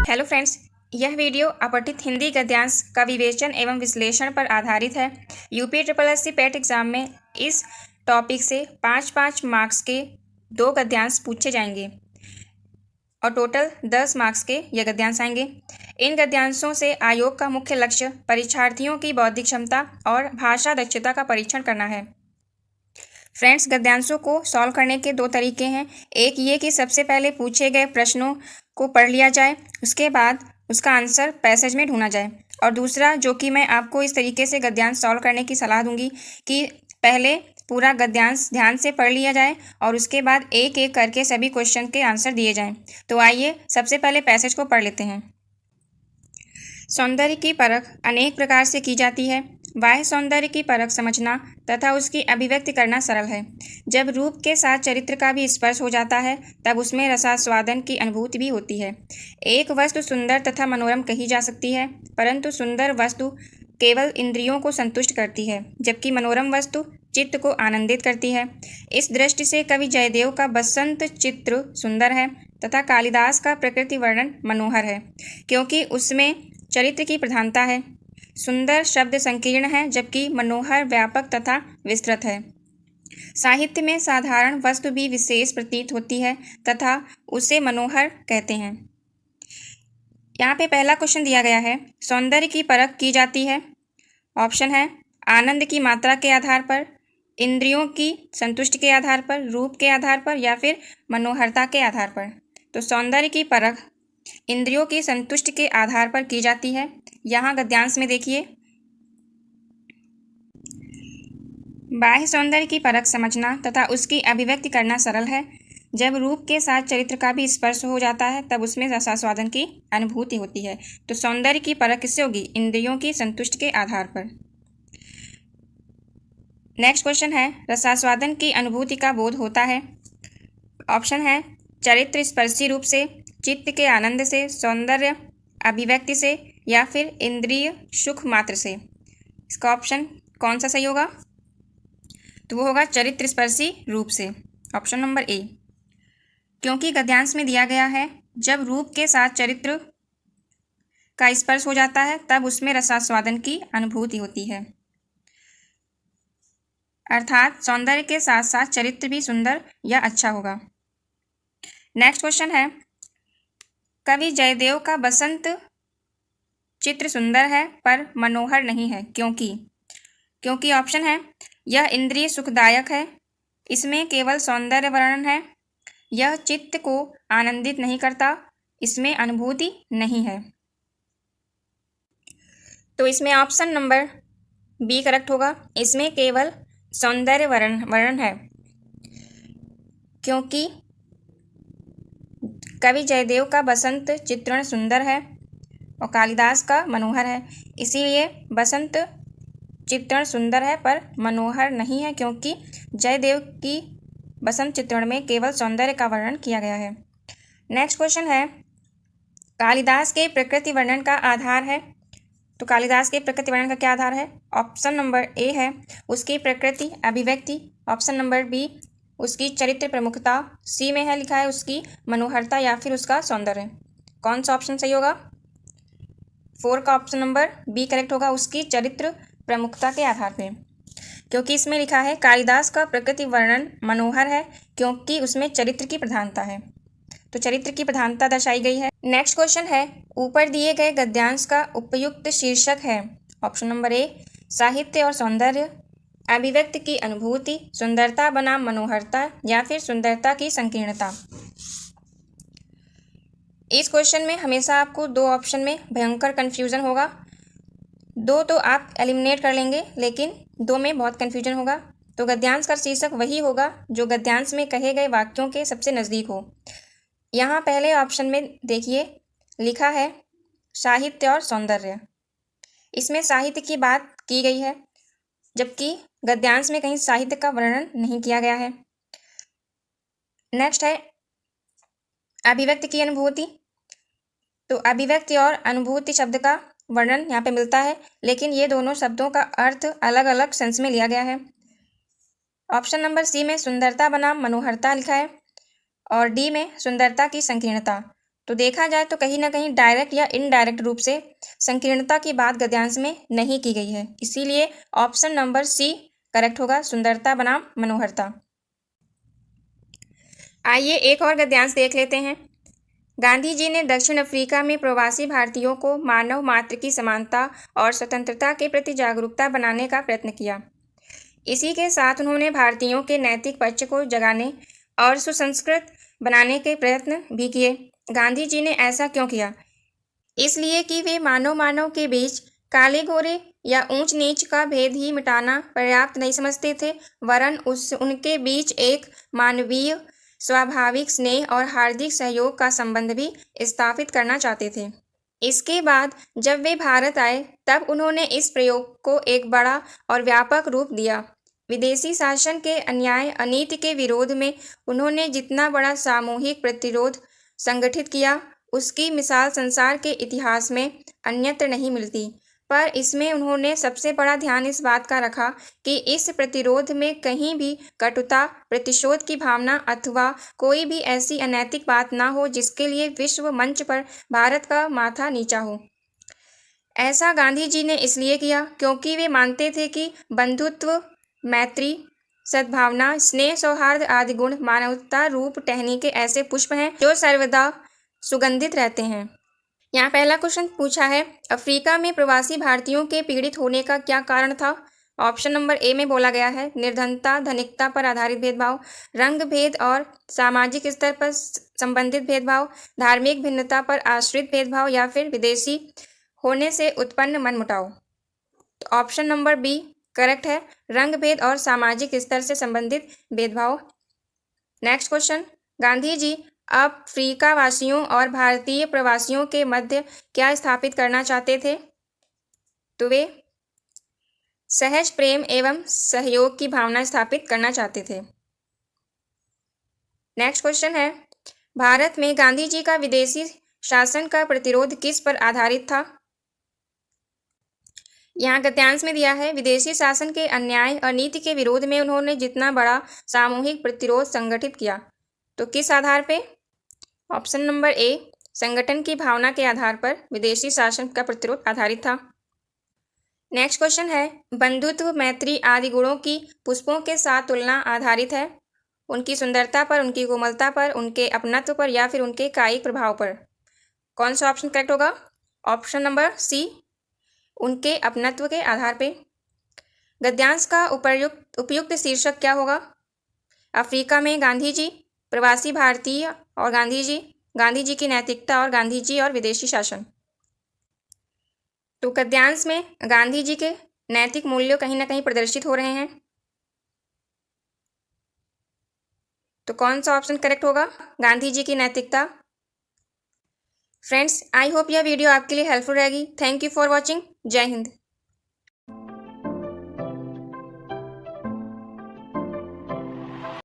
Hello friends, यह video अपठित Hindi गद्यांश का विवेचन एवं विश्लेषण पर आधारित है। यूपी SSC पेट एग्जाम में इस टॉपिक से 5-5 मार्क्स के 2 गद्यांश पूछे जाएंगे और टोटल 10 मार्क्स के यह गद्यांश आएंगे। इन गद्यांशों से आयोग का मुख्य लक्ष्य परीक्षार्थियों की बौद्धिक क्षमता और भाषा दक्षता का परीक्षण करना है। फ्रेंड्स, गद्यांशों को सॉल्व करने के 2 तरीके हैं। एक ये कि सबसे पहले पूछे गए प्रश्नों को पढ़ लिया जाए, उसके बाद उसका आंसर पैसेज में ढूंढा जाए। और दूसरा जो कि मैं आपको इस तरीके से गद्यांश सॉल्व करने की सलाह दूंगी कि पहले पूरा गद्यांश ध्यान से पढ़ लिया जाए और उसके बाद एक एक करके सभी क्वेश्चन के आंसर दिए जाएं। तो आइए सबसे पहले पैसेज को पढ़ लेते हैं। सौंदर्य की परख अनेक प्रकार से की जाती है। बाह्य सौंदर्य की परख समझना तथा उसकी अभिव्यक्ति करना सरल है। जब रूप के साथ चरित्र का भी स्पर्श हो जाता है तब उसमें रसास्वादन की अनुभूति भी होती है। एक वस्तु सुंदर तथा मनोरम कही जा सकती है, परंतु सुंदर वस्तु केवल इंद्रियों को संतुष्ट करती है, जबकि मनोरम वस्तु चित्त को आनंदित करती है। इस दृष्टि से कवि जयदेव का बसंत चित्र सुंदर है तथा कालिदास का प्रकृति वर्णन मनोहर है, क्योंकि उसमें चरित्र की प्रधानता है। सुंदर शब्द संकीर्ण है, जबकि मनोहर व्यापक तथा विस्तृत है। साहित्य में साधारण वस्तु भी विशेष प्रतीत होती है तथा उसे मनोहर कहते हैं। यहाँ पे पहला क्वेश्चन दिया गया है, सौंदर्य की परख की जाती है। ऑप्शन है आनंद की मात्रा के आधार पर, इंद्रियों की संतुष्टि के आधार पर, रूप के आधार पर या फिर मनोहरता के आधार पर। तो सौंदर्य की परख इंद्रियों की संतुष्टि के आधार पर की जाती है। यहाँ गद्यांश में देखिए, बाह्य सौंदर्य की परख समझना तथा उसकी अभिव्यक्ति करना सरल है। जब रूप के साथ चरित्र का भी स्पर्श हो जाता है तब उसमें रसास्वादन की अनुभूति होती है। तो सौंदर्य की परख किससे होगी? इंद्रियों की संतुष्टि के आधार पर। नेक्स्ट क्वेश्चन है, रसास्वादन की अनुभूति का बोध होता है। ऑप्शन है चरित्र स्पर्शी रूप से, चित्त के आनंद से, सौंदर्य अभिव्यक्ति से या फिर इंद्रिय सुख मात्र से। इसका ऑप्शन कौन सा सही होगा? तो वो होगा चरित्र स्पर्शी रूप से, ऑप्शन नंबर ए। क्योंकि गद्यांश में दिया गया है जब रूप के साथ चरित्र का स्पर्श हो जाता है तब उसमें रसास्वादन की अनुभूति होती है, अर्थात सौंदर्य के साथ साथ चरित्र भी सुंदर या अच्छा होगा। नेक्स्ट क्वेश्चन है, कवि जयदेव का बसंत चित्र सुंदर है पर मनोहर नहीं है, क्योंकि ऑप्शन है यह इंद्रिय सुखदायक है, इसमें केवल सौंदर्य वर्णन है, यह चित्त को आनंदित नहीं करता, इसमें अनुभूति नहीं है। तो इसमें ऑप्शन नंबर बी करेक्ट होगा। इसमें केवल सौंदर्य वर्णन है, क्योंकि कवि जयदेव का बसंत चित्रण सुंदर है और कालिदास का मनोहर है, इसीलिए बसंत चित्रण सुंदर है पर मनोहर नहीं है, क्योंकि जयदेव की बसंत चित्रण में केवल सौंदर्य का वर्णन किया गया है। नेक्स्ट क्वेश्चन है, कालिदास के प्रकृति वर्णन का आधार है। तो कालिदास के प्रकृति वर्णन का क्या आधार है? ऑप्शन नंबर ए है उसकी प्रकृति अभिव्यक्ति, ऑप्शन नंबर बी उसकी चरित्र प्रमुखता, सी में है लिखा है उसकी मनोहरता या फिर उसका सौंदर्य। कौन सा ऑप्शन सही होगा? 4 का ऑप्शन नंबर बी करेक्ट होगा, उसकी चरित्र प्रमुखता के आधार पे, क्योंकि इसमें लिखा है कालिदास का प्रकृति वर्णन मनोहर है क्योंकि उसमें चरित्र की प्रधानता है। तो चरित्र की प्रधानता दर्शाई गई है। नेक्स्ट क्वेश्चन है, ऊपर दिए गए गद्यांश का उपयुक्त शीर्षक है। ऑप्शन नंबर ए साहित्य और सौंदर्य, अभिव्यक्ति की अनुभूति, सुंदरता बनाम मनोहरता या फिर सुंदरता की संकीर्णता। इस क्वेश्चन में हमेशा आपको 2 ऑप्शन में भयंकर कन्फ्यूजन होगा। 2 तो आप एलिमिनेट कर लेंगे, लेकिन 2 में बहुत कन्फ्यूजन होगा। तो गद्यांश का शीर्षक वही होगा जो गद्यांश में कहे गए वाक्यों के सबसे नज़दीक हो। यहाँ पहले ऑप्शन में देखिए लिखा है साहित्य और सौंदर्य, इसमें साहित्य की बात की गई है, जबकि गद्यांश में कहीं साहित्य का वर्णन नहीं किया गया है। नेक्स्ट है अभिव्यक्ति की अनुभूति। तो अभिव्यक्ति और अनुभूति शब्द का वर्णन यहाँ पे मिलता है, लेकिन ये दोनों शब्दों का अर्थ अलग अलग सेंस में लिया गया है। ऑप्शन नंबर सी में सुंदरता बनाम मनोहरता लिखा है और डी में सुंदरता की संकीर्णता। तो देखा जाए तो कहीं ना कहीं डायरेक्ट या इनडायरेक्ट रूप से संकीर्णता की बात गद्यांश में नहीं की गई है, इसीलिए ऑप्शन नंबर सी करेक्ट होगा, सुंदरता बनाम मनोहरता। आइए एक और गद्यांश देख लेते हैं। गांधी जी ने दक्षिण अफ्रीका में प्रवासी भारतीयों को मानव मात्र की समानता और स्वतंत्रता के प्रति जागरूकता बनाने का प्रयत्न किया। इसी के साथ उन्होंने भारतीयों के नैतिक पक्ष को जगाने और सुसंस्कृत बनाने के प्रयत्न भी किए। गांधी जी ने ऐसा क्यों किया? इसलिए कि वे मानव के बीच काले गोरे या ऊंच नीच का भेद ही मिटाना पर्याप्त नहीं समझते थे, वरन उनके बीच एक मानवीय स्वाभाविक स्नेह और हार्दिक सहयोग का संबंध भी स्थापित करना चाहते थे। इसके बाद जब वे भारत आए तब उन्होंने इस प्रयोग को एक बड़ा और व्यापक रूप दिया। विदेशी शासन के अन्याय अनीति के विरोध में उन्होंने जितना बड़ा सामूहिक प्रतिरोध संगठित किया, उसकी मिसाल संसार के इतिहास में अन्यत्र नहीं मिलती। पर इसमें उन्होंने सबसे बड़ा ध्यान इस बात का रखा कि इस प्रतिरोध में कहीं भी कटुता, प्रतिशोध की भावना अथवा कोई भी ऐसी अनैतिक बात ना हो जिसके लिए विश्व मंच पर भारत का माथा नीचा हो। ऐसा गांधी जी ने इसलिए किया क्योंकि वे मानते थे कि बंधुत्व, मैत्री, सद्भावना, स्नेह, सौहार्द आदि गुण मानवता रूप टहनी के ऐसे पुष्प हैं जो सर्वदा सुगंधित रहते हैं। यहाँ पहला क्वेश्चन पूछा है, अफ्रीका में प्रवासी भारतीयों के पीड़ित होने का क्या कारण था? ऑप्शन नंबर ए में बोला गया है निर्धनता, धनिकता पर आधारित भेदभाव, रंग भेद और सामाजिक स्तर पर संबंधित भेदभाव, धार्मिक भिन्नता पर आश्रित भेदभाव या फिर विदेशी होने से उत्पन्न मनमुटाव। तो ऑप्शन नंबर बी करेक्ट है, रंग भेद और सामाजिक स्तर से संबंधित भेदभाव। Next question, Gandhi ji Africa वासियों और भारतीय प्रवासियों के मध्य क्या स्थापित करना चाहते थे? तो वे सहज प्रेम एवं सहयोग की भावना स्थापित करना चाहते थे। नेक्स्ट क्वेश्चन है, भारत में गांधी जी का विदेशी शासन का प्रतिरोध किस पर आधारित था? यहाँ गद्यांश में दिया है विदेशी शासन के अन्याय और नीति के विरोध में उन्होंने जितना बड़ा सामूहिक प्रतिरोध संगठित किया। तो किस आधार पे? ऑप्शन नंबर ए संगठन की भावना के आधार पर विदेशी शासन का प्रतिरोध आधारित था। नेक्स्ट क्वेश्चन है, बंधुत्व, मैत्री आदि गुणों की पुष्पों के साथ तुलना आधारित है, उनकी सुंदरता पर, उनकी कोमलता पर, उनके अपनत्व पर या फिर उनके कायिक प्रभाव पर। कौन सा ऑप्शन करेक्ट होगा? ऑप्शन नंबर सी उनके अपनत्व के आधार पे। गद्यांश का उपयुक्त शीर्षक क्या होगा? अफ्रीका में गांधी जी, प्रवासी भारतीय और गांधी जी की नैतिकता और गांधी जी और विदेशी शासन। तो गद्यांश में गांधी जी के नैतिक मूल्यों कहीं ना कहीं प्रदर्शित हो रहे हैं। तो कौन सा ऑप्शन करेक्ट होगा? गांधी जी की नैतिकता। फ्रेंड्स, आई होप यह वीडियो आपके लिए हेल्पफुल रहेगी। Thank you for watching. जय हिंद।